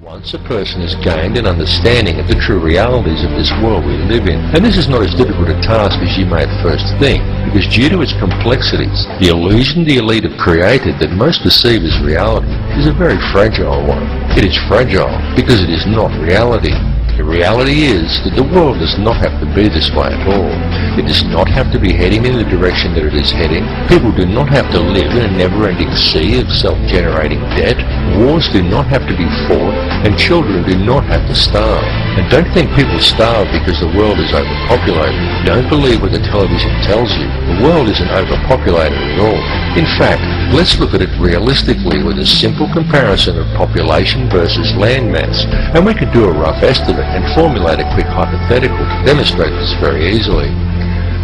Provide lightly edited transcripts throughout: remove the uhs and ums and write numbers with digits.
Once a person has gained an understanding of the true realities of this world we live in, and this is not as difficult a task as you may at first think, because due to its complexities, the illusion the elite have created that most perceive as reality is a very fragile one. It is fragile because it is not reality. The reality is that the world does not have to be this way at all. It does not have to be heading in the direction that it is heading. People do not have to live in a never-ending sea of self-generating debt. Wars do not have to be fought, and children do not have to starve. And don't think people starve because the world is overpopulated. Don't believe what the television tells you. The world isn't overpopulated at all. In fact, let's look at it realistically with a simple comparison of population versus land mass, and we could do a rough estimate and formulate a quick hypothetical to demonstrate this very easily.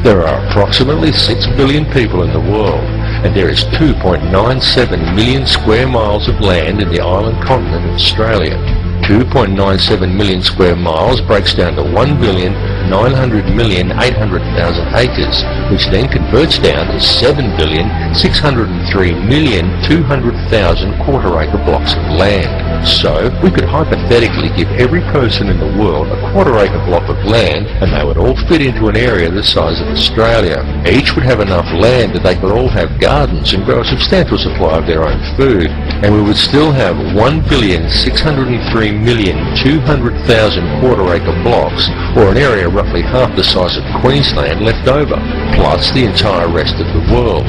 There are approximately 6 billion people in the world, and there is 2.97 million square miles of land in the island continent of Australia. 2.97 million square miles breaks down to 1,900,800,000 acres, which then converts down to 7,603,200,000 quarter-acre blocks of land. So, we could hypothetically give every person in the world a quarter-acre block of land, and they would all fit into an area the size of Australia. Each would have enough land that they could all have gardens and grow a substantial supply of their own food, and we would still have 1,603,200,000 quarter-acre blocks, or an area roughly half the size of Queensland, left over, plus the entire rest of the world.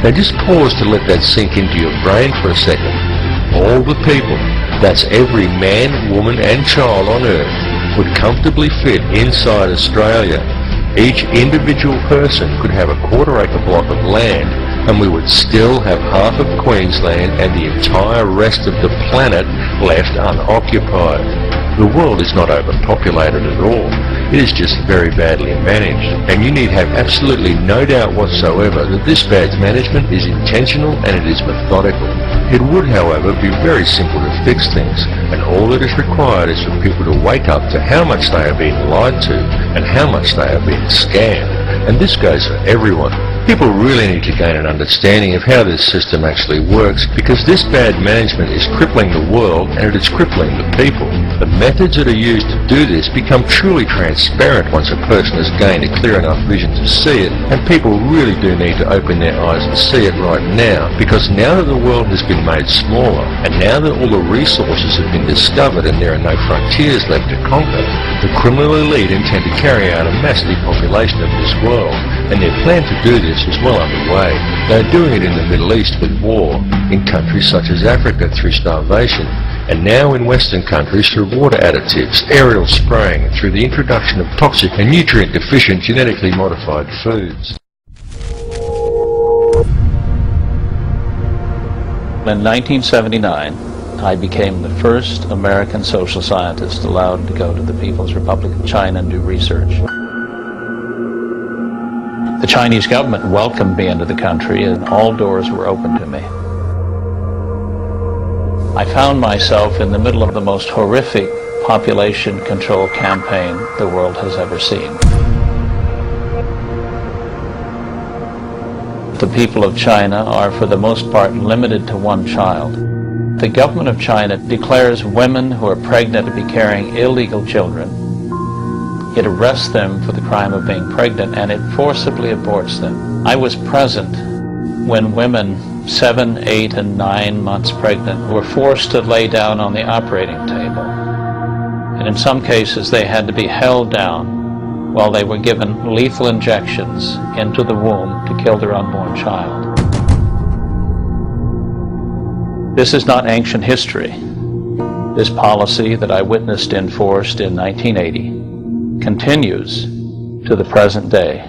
Now just pause to let that sink into your brain for a second. All the people, that's every man, woman and child on Earth, would comfortably fit inside Australia. Each individual person could have a quarter-acre block of land, and we would still have half of Queensland and the entire rest of the planet left unoccupied. The world is not overpopulated at all. It is just very badly managed, and you need have absolutely no doubt whatsoever that this bad management is intentional and it is methodical. It would, however, be very simple to fix things, and all that is required is for people to wake up to how much they are being lied to and how much they are being scammed. And this goes for everyone. People really need to gain an understanding of how this system actually works, because this bad management is crippling the world and it is crippling the people. The methods that are used to do this become truly transparent once a person has gained a clear enough vision to see it, and people really do need to open their eyes and see it right now, because now that the world has been made smaller, and now that all the resources have been discovered and there are no frontiers left to conquer, the criminal elite intend to carry out a mass depopulation of this world, and their plan to do this is well underway. They are doing it in the Middle East with war, in countries such as Africa through starvation, and now in Western countries through water additives, aerial spraying, and through the introduction of toxic and nutrient-deficient genetically modified foods. In 1979, I became the first American social scientist allowed to go to the People's Republic of China and do research. The Chinese government welcomed me into the country, and all doors were open to me. I found myself in the middle of the most horrific population control campaign the world has ever seen. The people of China are for the most part limited to one child. The government of China declares women who are pregnant to be carrying illegal children. It arrests them for the crime of being pregnant, and it forcibly aborts them. I was present when women 7, 8, and 9 months pregnant were forced to lay down on the operating table. And in some cases they had to be held down while they were given lethal injections into the womb to kill their unborn child. This is not ancient history. This policy that I witnessed enforced in 1980 continues to the present day.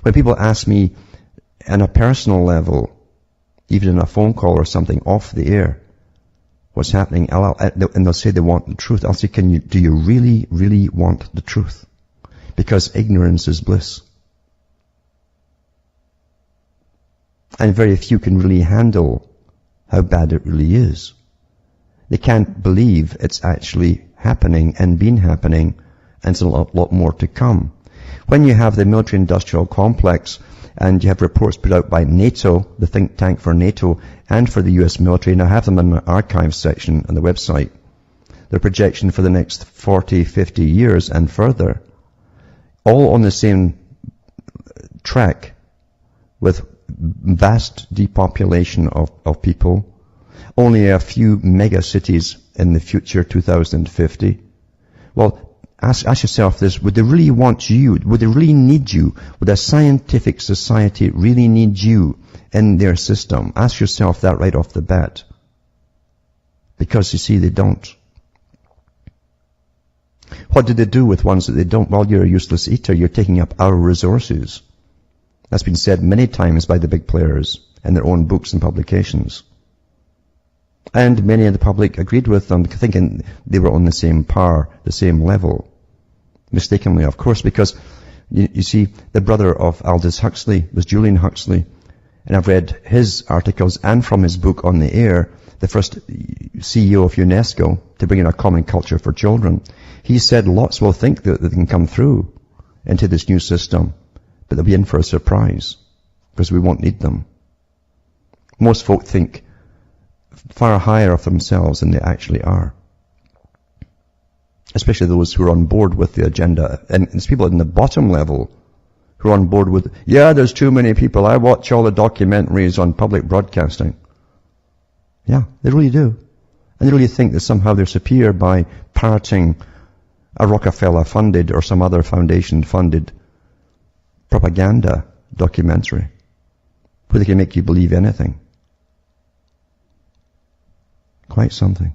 When people ask me on a personal level, even in a phone call or something off the air, what's happening, and they'll say they want the truth, I'll say, do you really, really want the truth? Because ignorance is bliss. And very few can really handle how bad it really is. They can't believe it's actually happening and been happening, and it's a lot more to come. When you have the military-industrial complex And you have reports put out by NATO, the think tank for NATO, and for the US military, and I have them in the archives section on the website. Their projection for the next 40, 50 years and further, all on the same track, with vast depopulation of people, only a few mega cities in the future, 2050. Well, ask yourself this, would they really want you? Would they really need you? Would a scientific society really need you in their system? Ask yourself that right off the bat. Because you see, they don't. What do they do with ones that they don't? Well, you're a useless eater. You're taking up our resources. That's been said many times by the big players in their own books and publications. And many of the public agreed with them, thinking they were on the same par, the same level. Mistakenly, of course, because you see, the brother of Aldous Huxley was Julian Huxley. And I've read his articles and from his book On the Air, the first CEO of UNESCO to bring in a common culture for children. He said lots will think that they can come through into this new system, but they'll be in for a surprise because we won't need them. Most folk think far higher of themselves than they actually are. Especially those who are on board with the agenda. And it's people in the bottom level who are on board with, yeah, there's too many people. I watch all the documentaries on public broadcasting. Yeah, they really do. And they really think that somehow they're superior by parroting a Rockefeller-funded or some other foundation-funded propaganda documentary where they can make you believe anything. Quite something.